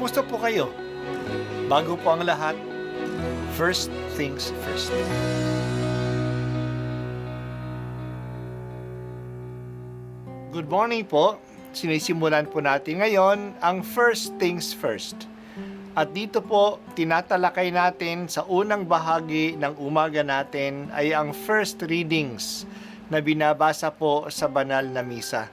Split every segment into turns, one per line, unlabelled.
Kumusta po kayo? Bago po ang lahat, first things first. Good morning po. Sinisimulan po natin ngayon ang first things first. At dito po, tinatalakay natin sa unang bahagi ng umaga natin ay ang first readings na binabasa po sa banal na misa.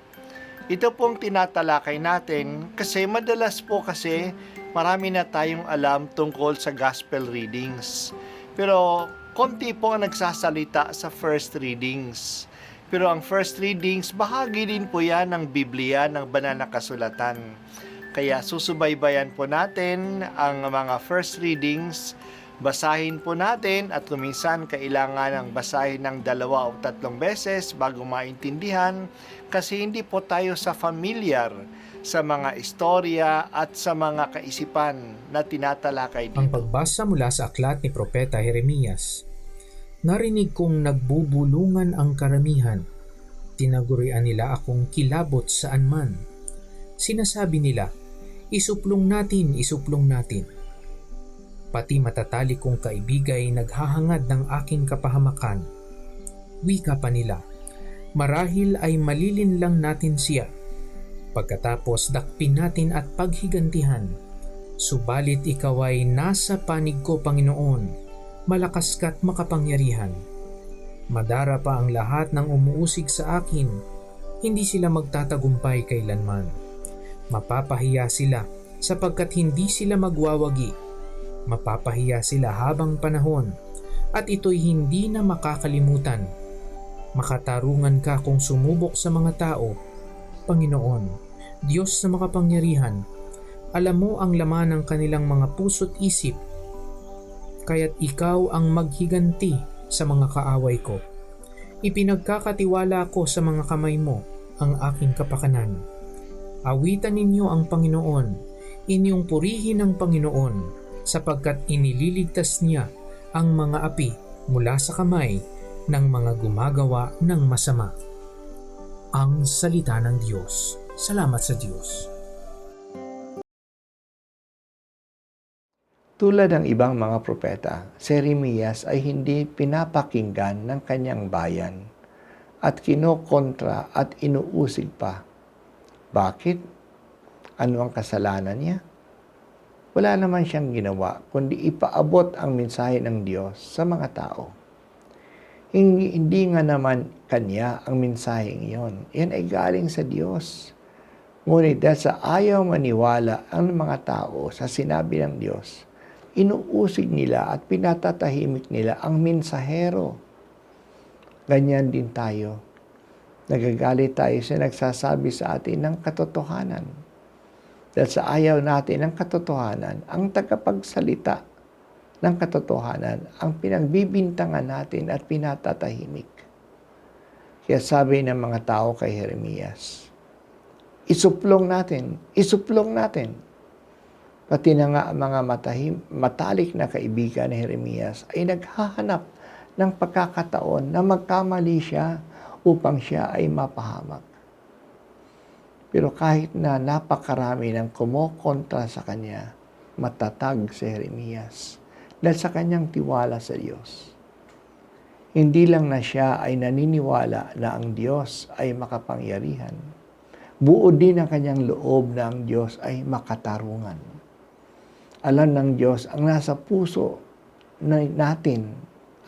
Ito pong tinatalakay natin kasi madalas po kasi marami na tayong alam tungkol sa gospel readings. Pero konti po ang nagsasalita sa first readings. Pero ang first readings, bahagi din po yan ng Biblia, ng banal na kasulatan. Kaya susubaybayan po natin ang mga first readings, basahin po natin at kuminsan kailangan ng basahin ng 2 o 3 beses bago maintindihan kasi hindi po tayo sa familiar sa mga istorya at sa mga kaisipan na tinatalakay
Ang
dito.
pagbasa mula sa aklat ni Propeta Jeremias, narinig kong nagbubulungan ang karamihan. Tinagurian nila akong kilabot saan man. Sinasabi nila, isuplong natin, isuplong natin. Pati matatalik kong kaibigay naghahangad ng aking kapahamakan. Wika pa nila, marahil ay malilin lang natin siya. Pagkatapos dakpin natin at paghigantihan. Subalit ikaw ay nasa panig ko, Panginoon, malakas ka't makapangyarihan. Madara pa ang lahat ng umuusig sa akin, hindi sila magtatagumpay kailanman. Mapapahiya sila sapagkat hindi sila magwawagi. Mapapahiya sila habang panahon at ito'y hindi na makakalimutan. Makatarungan ka kung sumubok sa mga tao, Panginoon, Diyos na makapangyarihan. Alam mo ang laman ng kanilang mga puso't isip, kaya't ikaw ang maghiganti sa mga kaaway ko. Ipinagkakatiwala ko sa mga kamay mo ang aking kapakanan. Awitan ninyo ang Panginoon, inyong purihin ang Panginoon, sapagkat inililigtas niya ang mga api mula sa kamay ng mga gumagawa ng masama. Ang salita ng Diyos. Salamat sa Diyos.
Tulad ng ibang mga propeta, si Jeremias ay hindi pinapakinggan ng kanyang bayan at kinokontra at inuusig pa. Bakit? Ano ang kasalanan niya? Wala naman siyang ginawa kundi ipaabot ang mensahe ng Diyos sa mga tao. Hindi nga naman kanya ang mensaheng iyon. Yan ay galing sa Diyos. Ngunit dahil sa ayaw maniwala ang mga tao sa sinabi ng Diyos, inuusig nila at pinatatahimik nila ang mensahero. Ganyan din tayo. Nagagalit tayo sa nagsasabi sa atin ng katotohanan. Dahil sa ayaw natin ng katotohanan, ang tagapagsalita ng katotohanan ang pinagbibintangan natin at pinatatahimik. Kaya sabi ng mga tao kay Jeremias, isuplong natin, isuplong natin. Pati na nga ang mga matalik na kaibigan ni Jeremias ay naghahanap ng pagkakataon na magkamali siya upang siya ay mapahamak. Pero kahit na napakarami ng kumokontra sa kanya, matatag si Jeremias dahil sa kanyang tiwala sa Diyos. Hindi lang na siya ay naniniwala na ang Diyos ay makapangyarihan, buo din ang kanyang loob na ang Diyos ay makatarungan. Alam ng Diyos ang nasa puso natin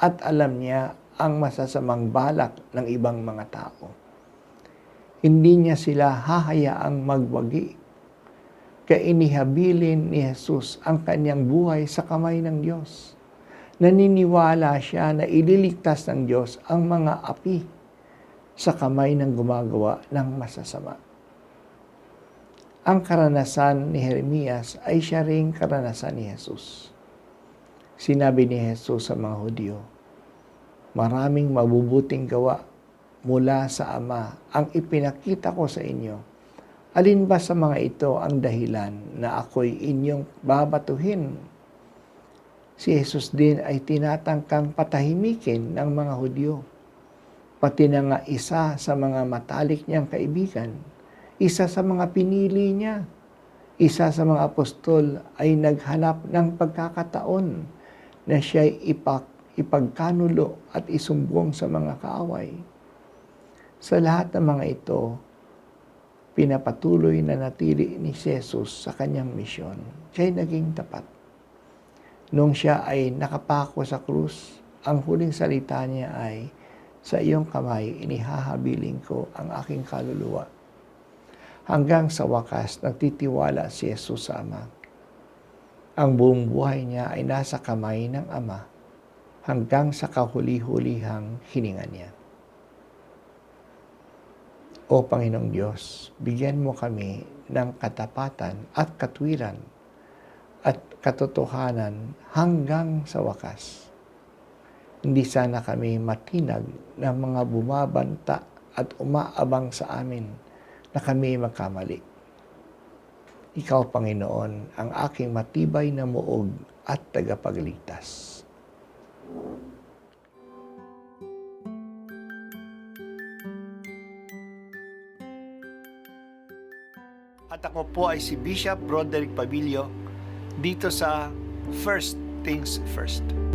at alam niya ang masasamang balak ng ibang mga tao. Hindi niya sila hahayaang magwagi. Kaya inihabilin ni Jesus ang kanyang buhay sa kamay ng Diyos. Naniniwala siya na ililigtas ng Diyos ang mga api sa kamay ng gumagawa ng masasama. Ang karanasan ni Jeremias ay siya ring karanasan ni Jesus. Sinabi ni Jesus sa mga Hudyo, maraming mabubuting gawa mula sa Ama ang ipinakita ko sa inyo. Alin ba sa mga ito ang dahilan na ako'y inyong babatuhin? Si Jesus din ay tinatangkang patahimikin ng mga Hudyo. Pati na nga isa sa mga matalik niyang kaibigan, isa sa mga pinili niya, Isa sa mga apostol ay naghanap ng pagkakataon na siya'y ipagkanulo at isumbong sa mga kaaway. Sa lahat ng mga ito, pinapatuloy na natili ni Jesus sa kanyang misyon. Siya'y naging tapat. Nung siya ay nakapako sa krus, ang huling salita niya ay, "Sa iyong kamay, inihahabiling ko ang aking kaluluwa." Hanggang sa wakas, nagtitiwala si Jesus sa Ama. Ang buong buhay niya ay nasa kamay ng Ama hanggang sa kahuli-hulihang hininga niya. O Panginoong Diyos, bigyan mo kami ng katapatan at katwiran at katotohanan hanggang sa wakas. Hindi sana kami matinag ng mga bumabanta at umaabang sa amin na kami magkamali. Ikaw, Panginoon, ang aking matibay na muog at tagapagligtas.
At ako po ay si Bishop Broderick Pabilio dito sa First Things First.